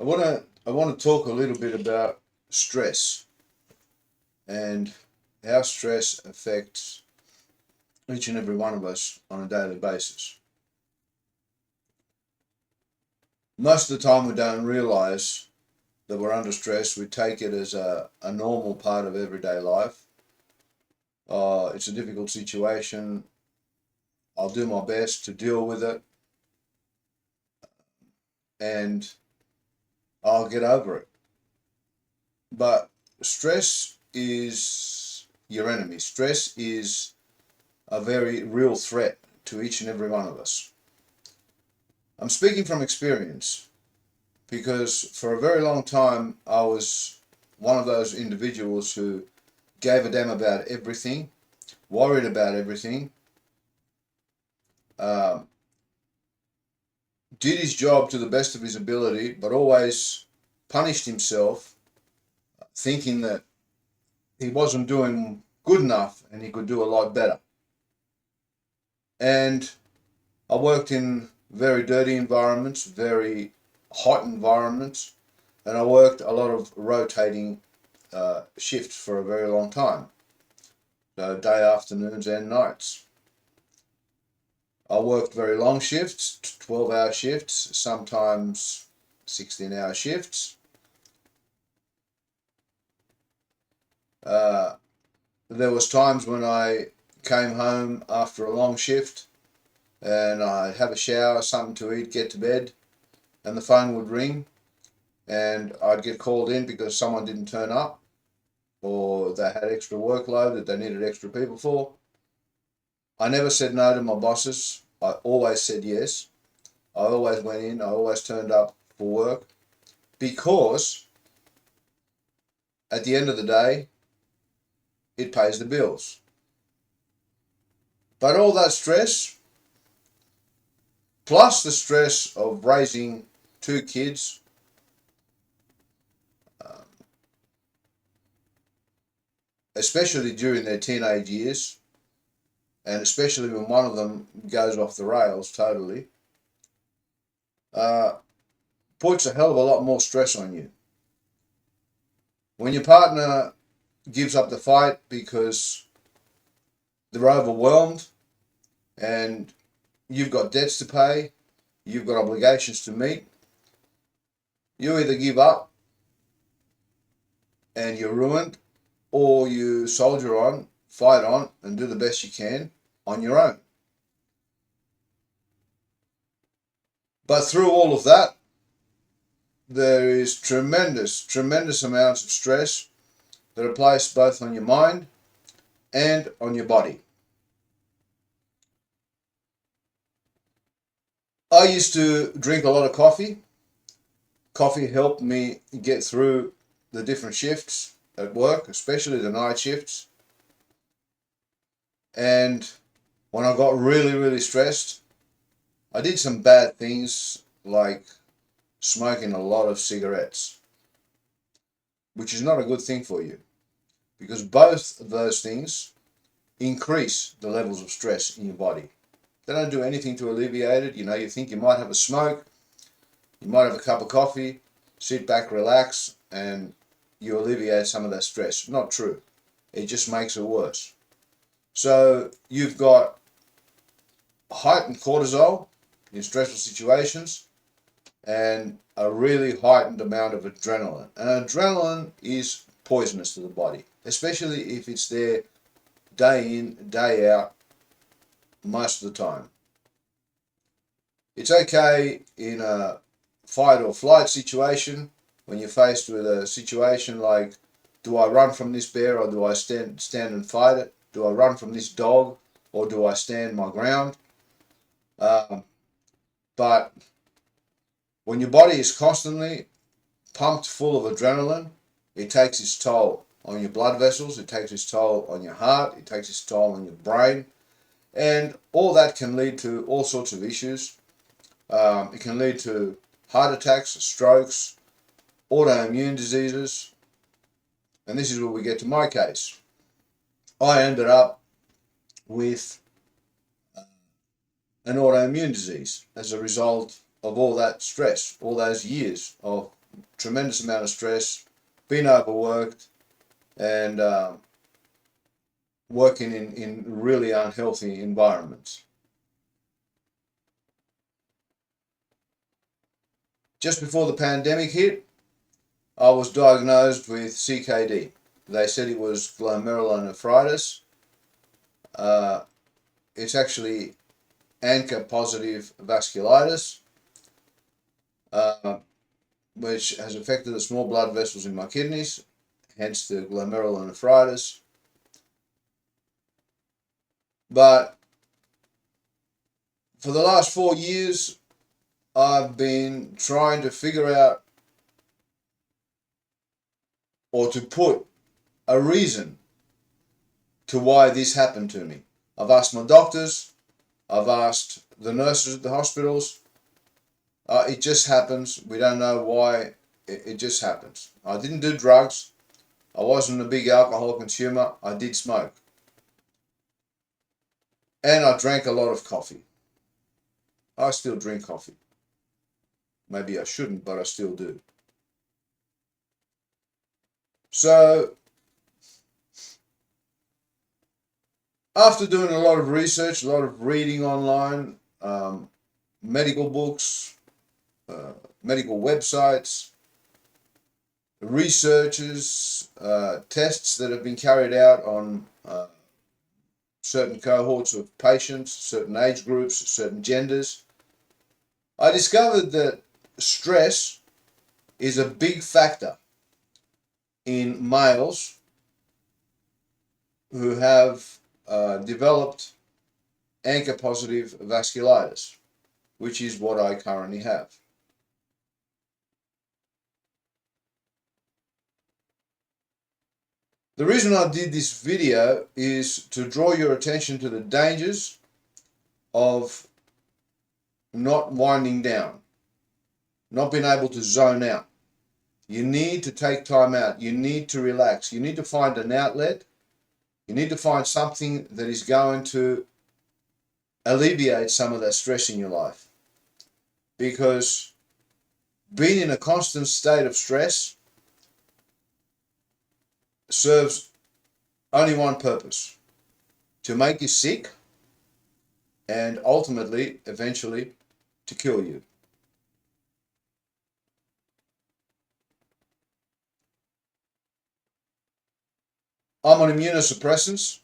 I want to talk a little bit about stress and how stress affects each and every one of us on a daily basis. Most of the time, we don't realize that we're under stress. We take it as a normal part of everyday life. It's a difficult situation. I'll do my best to deal with it and I'll get over it. But stress is your enemy. Stress is a very real threat to each and every one of us. I'm speaking from experience because for a very long time I was one of those individuals who gave a damn about everything, worried about everything, um, did his job to the best of his ability, but always punished himself, thinking that he wasn't doing good enough and he could do a lot better. And I worked in very dirty environments, very hot environments, and I worked a lot of rotating shifts for a very long time. So day, afternoons and nights. I worked very long shifts, 12-hour shifts, sometimes 16-hour shifts. There was times when I came home after a long shift and I'd have a shower, something to eat, get to bed, and the phone would ring and I'd get called in because someone didn't turn up or they had extra workload that they needed extra people for. I never said no to my bosses. I always said yes. I always went in. I always turned up for work because at the end of the day, it pays the bills. But all that stress, plus the stress of raising two kids, especially during their teenage years, and especially when one of them goes off the rails totally, puts a hell of a lot more stress on you. When your partner gives up the fight because they're overwhelmed and you've got debts to pay, you've got obligations to meet, you either give up and you're ruined, or you soldier on, fight on, and do the best you can on your own. But through all of that, there is tremendous amounts of stress that are placed both on your mind and on your body. I used to drink a lot of coffee. Coffee helped me get through the different shifts at work, especially the night shifts. And when I got really stressed, I did some bad things like smoking a lot of cigarettes, which is not a good thing for you because both of those things increase the levels of stress in your body. They don't do anything to alleviate it. You think you might have a smoke, you might have a cup of coffee, sit back, relax, and you alleviate some of that stress. Not true. It just makes it worse. So you've got heightened cortisol in stressful situations and a really heightened amount of adrenaline. And adrenaline is poisonous to the body, especially if it's there day in, day out, most of the time. It's okay in a fight or flight situation when you're faced with a situation like, do I run from this bear or do I stand and fight it? Do I run from this dog or do I stand my ground? But when your body is constantly pumped full of adrenaline, it takes its toll on your blood vessels, it takes its toll on your heart, it takes its toll on your brain, and all that can lead to all sorts of issues. It can lead to heart attacks, strokes, autoimmune diseases, and this is where we get to my case. I ended up with an autoimmune disease as a result of all that stress, all those years of tremendous amount of stress, been overworked, and working in really unhealthy environments. Just before the pandemic hit, I was diagnosed with CKD. They said it was glomerulonephritis. It's actually ANCA-positive vasculitis, which has affected the small blood vessels in my kidneys, hence the glomerulonephritis. But for the last 4 years, I've been trying to figure out or to put a reason to why this happened to me. I've asked my doctors, I've asked the nurses at the hospitals. It just happens. We don't know why. It just happens. I didn't do drugs. I wasn't a big alcohol consumer. I did smoke. And I drank a lot of coffee. I still drink coffee. Maybe I shouldn't, but I still do. So, after doing a lot of research, a lot of reading online, medical books, medical websites, researches, tests that have been carried out on certain cohorts of patients, certain age groups, certain genders, I discovered that stress is a big factor in males who have developed ANCA-positive vasculitis, which is what I currently have. The reason I did this video is to draw your attention to the dangers of not winding down, not being able to zone out. You need to take time out. You need to relax. You need to find an outlet. You need to find something that is going to alleviate some of that stress in your life. Because being in a constant state of stress serves only one purpose: to make you sick and ultimately, eventually, to kill you. I'm on immunosuppressants.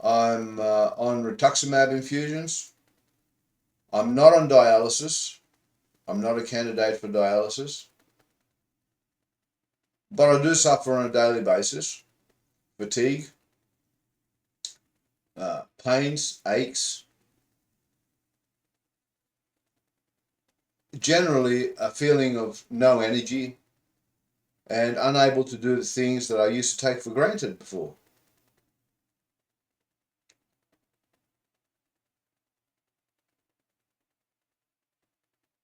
I'm on rituximab infusions. I'm not on dialysis. I'm not a candidate for dialysis. But I do suffer on a daily basis. Fatigue, pains, aches. Generally, a feeling of no energy and unable to do the things that I used to take for granted before.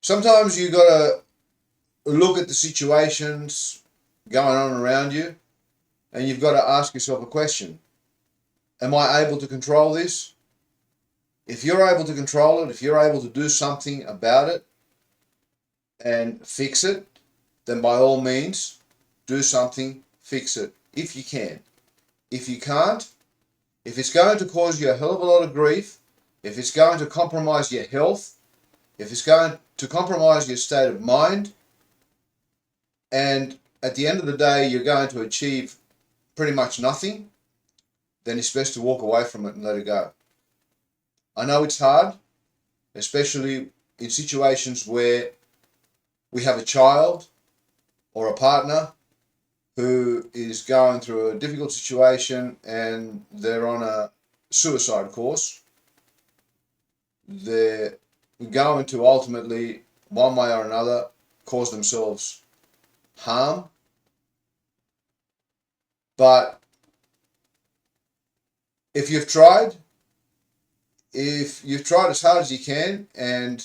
Sometimes you got to look at the situations going on around you, and you've got to ask yourself a question. Am I able to control this? If you're able to control it, if you're able to do something about it and fix it, then by all means, do something, fix it, if you can. If you can't, if it's going to cause you a hell of a lot of grief, if it's going to compromise your health, if it's going to compromise your state of mind, and at the end of the day you're going to achieve pretty much nothing, then it's best to walk away from it and let it go. I know it's hard, especially in situations where we have a child or a partner who is going through a difficult situation and they're on a suicide course. They're going to ultimately, one way or another, cause themselves harm. But if you've tried as hard as you can and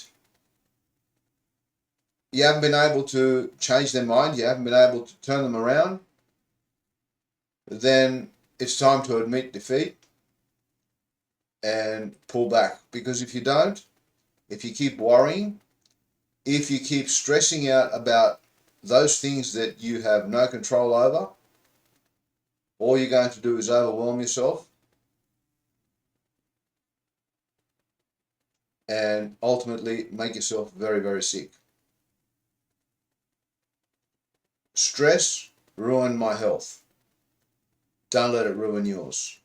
you haven't been able to change their mind, you haven't been able to turn them around, then it's time to admit defeat and pull back. Because if you don't, if you keep worrying, if you keep stressing out about those things that you have no control over, all you're going to do is overwhelm yourself and ultimately make yourself very, very sick. Stress ruined my health. Don't let it ruin yours.